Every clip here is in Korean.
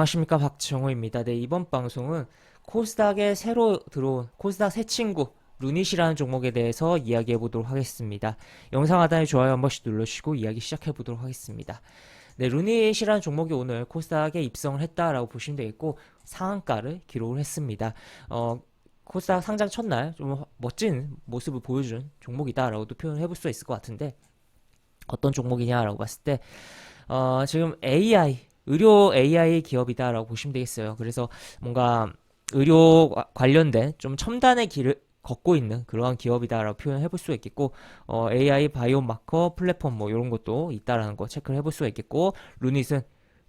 안녕하십니까, 박정호입니다. 네, 이번 방송은 코스닥에 새로 들어온 코스닥 새 친구 루닛이라는 종목에 대해서 이야기해 보도록 하겠습니다. 영상 하단에 좋아요 한 번씩 눌러주시고 이야기 시작해 보도록 하겠습니다. 네, 루닛이라는 종목이 오늘 코스닥에 입성을 했다라고 보시면 되겠고 상한가를 기록을 했습니다. 코스닥 상장 첫날 좀 멋진 모습을 보여준 종목이다라고도 표현해 볼 수 있을 것 같은데, 어떤 종목이냐라고 봤을 때 지금 의료 AI 기업이다라고 보시면 되겠어요. 그래서 뭔가 의료 관련된 좀 첨단의 길을 걷고 있는 그러한 기업이다라고 표현해 볼 수 있겠고, AI 바이오마커 플랫폼 뭐 이런 것도 있다라는 거 체크를 해볼 수가 있겠고, 루닛은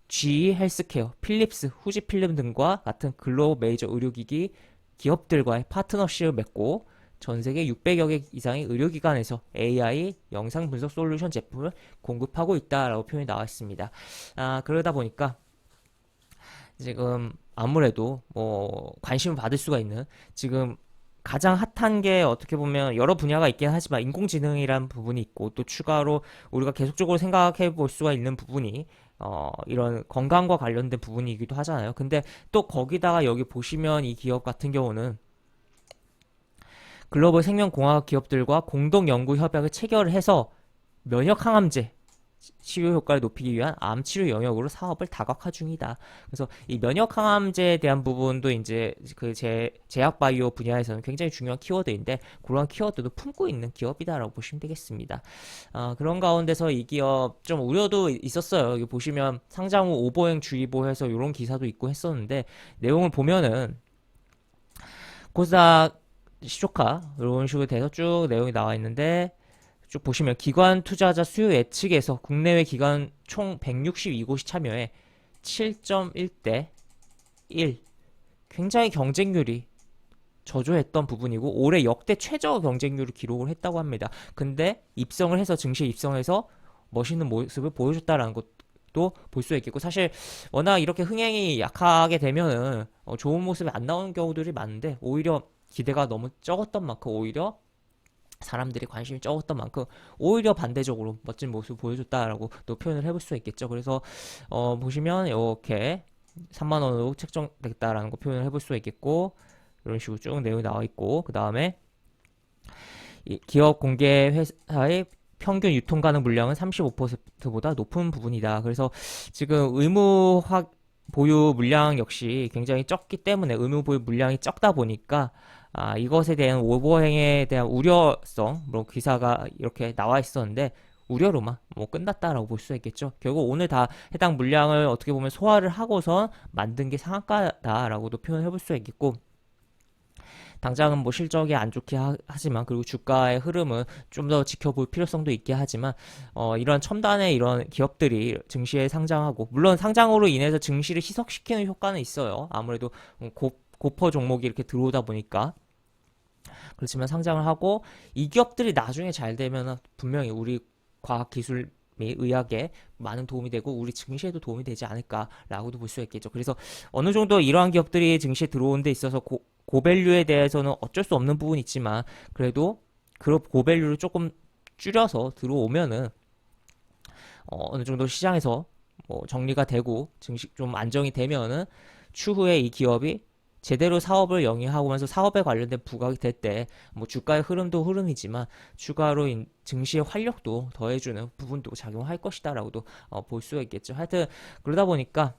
GE 헬스케어, 필립스, 후지필름 등과 같은 글로벌 메이저 의료기기 기업들과의 파트너십을 맺고 전 세계 600여 개 이상의 의료기관에서 AI 영상 분석 솔루션 제품을 공급하고 있다라고 표현이 나와 있습니다. 그러다 보니까 지금 아무래도 뭐 관심을 받을 수가 있는, 지금 가장 핫한 게 어떻게 보면 여러 분야가 있긴 하지만 인공지능이란 부분이 있고, 또 추가로 우리가 계속적으로 생각해 볼 수가 있는 부분이 이런 건강과 관련된 부분이기도 하잖아요. 근데 또 거기다가 여기 보시면 이 기업 같은 경우는 글로벌 생명공학 기업들과 공동 연구 협약을 체결해서 면역 항암제 치료 효과를 높이기 위한 암 치료 영역으로 사업을 다각화 중이다. 그래서 이 면역 항암제에 대한 부분도 이제 그 제약 바이오 분야에서는 굉장히 중요한 키워드인데, 그런 키워드도 품고 있는 기업이다라고 보시면 되겠습니다. 그런 가운데서 이 기업 좀 우려도 있었어요. 여기 보시면 상장 후 오보행 주의보해서 이런 기사도 있고 했었는데, 내용을 보면은 코스닥 시초카 이런 식으로 돼서 쭉 내용이 나와 있는데, 쭉 보시면 기관 투자자 수요 예측에서 국내외 기관 총 162곳이 참여해 7.1대 1, 굉장히 경쟁률이 저조했던 부분이고 올해 역대 최저 경쟁률을 기록을 했다고 합니다. 근데 입성을 해서 증시에 입성해서 멋있는 모습을 보여줬다라는 것도 볼 수 있겠고, 사실 워낙 이렇게 흥행이 약하게 되면은 좋은 모습이 안 나오는 경우들이 많은데, 오히려 기대가 너무 적었던 만큼, 오히려 사람들이 관심이 적었던 만큼 오히려 반대적으로 멋진 모습을 보여줬다라고 또 표현을 해볼 수 있겠죠. 그래서 보시면 이렇게 3만 원으로 책정됐다라는 거 표현을 해볼 수 있겠고, 이런 식으로 쭉 내용이 나와 있고, 그 다음에 기업 공개 회사의 평균 유통 가능 물량은 35%보다 높은 부분이다. 그래서 지금 의무 보유 물량 역시 굉장히 적기 때문에, 의무 보유 물량이 적다 보니까 이것에 대한 오버행에 대한 우려성, 뭐 기사가 이렇게 나와 있었는데 우려로만 뭐 끝났다라고 볼 수 있겠죠. 결국 오늘 다 해당 물량을 어떻게 보면 소화를 하고서 만든 게 상한가다라고도 표현해 볼 수 있겠고, 당장은 뭐 실적이 안 좋게 하지만, 그리고 주가의 흐름은 좀 더 지켜볼 필요성도 있게 하지만, 이런 첨단의 이런 기업들이 증시에 상장하고, 물론 상장으로 인해서 증시를 희석시키는 효과는 있어요. 아무래도 고퍼 종목이 이렇게 들어오다 보니까. 그렇지만 상장을 하고 이 기업들이 나중에 잘 되면 분명히 우리 과학기술 및 의학에 많은 도움이 되고 우리 증시에도 도움이 되지 않을까라고도 볼 수 있겠죠. 그래서 어느 정도 이러한 기업들이 증시에 들어오는 데 있어서 고밸류에 대해서는 어쩔 수 없는 부분이 있지만, 그래도 그 고밸류를 조금 줄여서 들어오면은 어느 정도 시장에서 뭐 정리가 되고 증시 좀 안정이 되면은 추후에 이 기업이 제대로 사업을 영위하면서 사업에 관련된 부각이 될 때, 뭐 주가의 흐름도 흐름이지만 추가로 증시의 활력도 더해주는 부분도 작용할 것이다라고도 볼 수가 있겠죠. 하여튼 그러다 보니까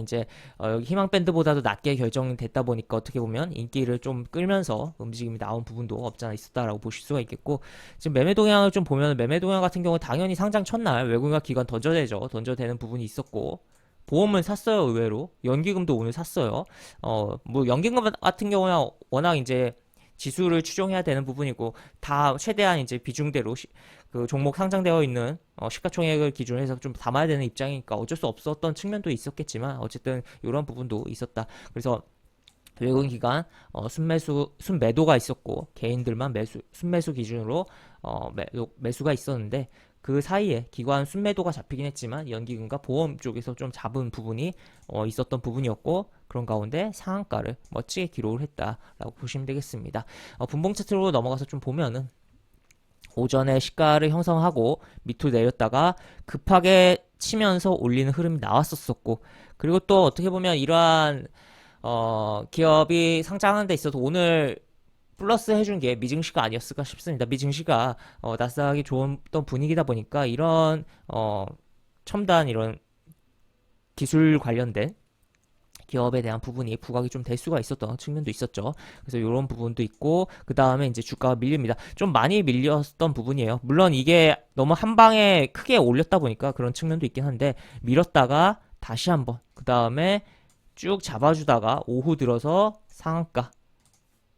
이제 여기 희망 밴드보다도 낮게 결정됐다 보니까 어떻게 보면 인기를 좀 끌면서 움직임이 나온 부분도 없잖아 있었다라고 보실 수가 있겠고, 지금 매매 동향을 좀 보면 매매 동향 같은 경우 당연히 상장 첫날 외국인과 기관 던져대는 부분이 있었고, 보험을 샀어요. 의외로 연기금도 오늘 샀어요. 뭐 연기금 같은 경우는 워낙 이제 지수를 추종해야 되는 부분이고, 다 최대한 이제 비중대로 그 종목 상장되어 있는 시가총액을 기준으로 해서 좀 담아야 되는 입장이니까 어쩔 수 없었던 측면도 있었겠지만, 어쨌든 이런 부분도 있었다. 그래서 외국인 기관 순매도가 있었고, 개인들만 순매수 기준으로 매수가 있었는데, 그 사이에 기관 순매도가 잡히긴 했지만 연기금과 보험 쪽에서 좀 잡은 부분이 있었던 부분이었고, 그런 가운데 상한가를 멋지게 기록을 했다라고 보시면 되겠습니다. 분봉 차트로 넘어가서 좀 보면은 오전에 시가를 형성하고 밑으로 내렸다가 급하게 치면서 올리는 흐름이 나왔었었고, 그리고 또 어떻게 보면 이러한 기업이 상장하는 데 있어서 오늘 플러스 해준 게 미증시가 아니었을까 싶습니다. 미증시가 나스닥이 좋았던 분위기다 보니까 이런 첨단 이런 기술 관련된 기업에 대한 부분이 부각이 좀 될 수가 있었던 측면도 있었죠. 그래서 이런 부분도 있고, 그 다음에 이제 주가가 밀립니다. 좀 많이 밀렸던 부분이에요. 물론 이게 너무 한 방에 크게 올렸다 보니까 그런 측면도 있긴 한데, 밀었다가 다시 한번, 그 다음에 쭉 잡아주다가 오후 들어서 상한가,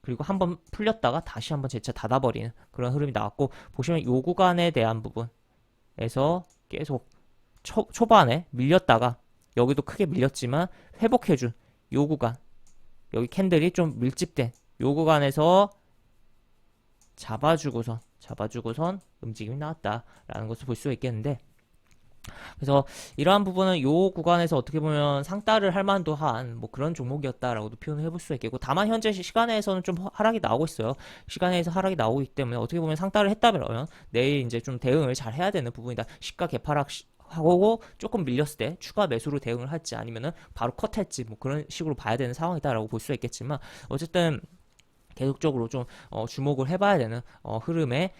그리고 한번 풀렸다가 다시 한번 재차 닫아버리는 그런 흐름이 나왔고, 보시면 요 구간에 대한 부분에서 계속 초반에 밀렸다가 여기도 크게 밀렸지만 회복해준 요 구간, 여기 캔들이 좀 밀집된 요 구간에서 잡아주고선 움직임이 나왔다라는 것을 볼 수가 있겠는데, 그래서 이러한 부분은 요 구간에서 어떻게 보면 상따를 할 만도 한 뭐 그런 종목이었다라고도 표현을 해볼 수 있겠고, 다만 현재 시간에서는 좀 하락이 나오고 있어요. 시간에서 하락이 나오고 있기 때문에 어떻게 보면 상따를 했다면 내일 이제 좀 대응을 잘 해야 되는 부분이다. 시가 개파락 하고 조금 밀렸을 때 추가 매수로 대응을 할지 아니면은 바로 컷할지 뭐 그런 식으로 봐야 되는 상황이다라고 볼 수 있겠지만, 어쨌든 계속적으로 좀 주목을 해봐야 되는 흐름의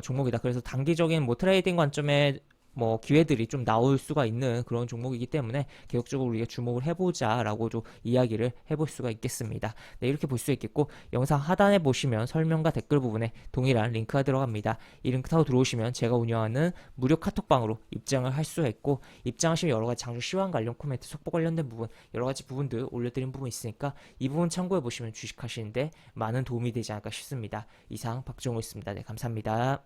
종목이다. 그래서 단기적인 뭐 트레이딩 관점에 뭐 기회들이 좀 나올 수가 있는 그런 종목이기 때문에 계속적으로 우리가 주목을 해보자라고도 이야기를 해볼 수가 있겠습니다. 네, 이렇게 볼 수 있겠고, 영상 하단에 보시면 설명과 댓글 부분에 동일한 링크가 들어갑니다. 이 링크 타고 들어오시면 제가 운영하는 무료 카톡방으로 입장을 할 수가 있고, 입장하시면 여러 가지 장주 시황 관련 코멘트, 속보 관련된 부분, 여러 가지 부분들 올려드린 부분 있으니까 이 부분 참고해 보시면 주식하시는데 많은 도움이 되지 않을까 싶습니다. 이상 박정호였습니다. 네, 감사합니다.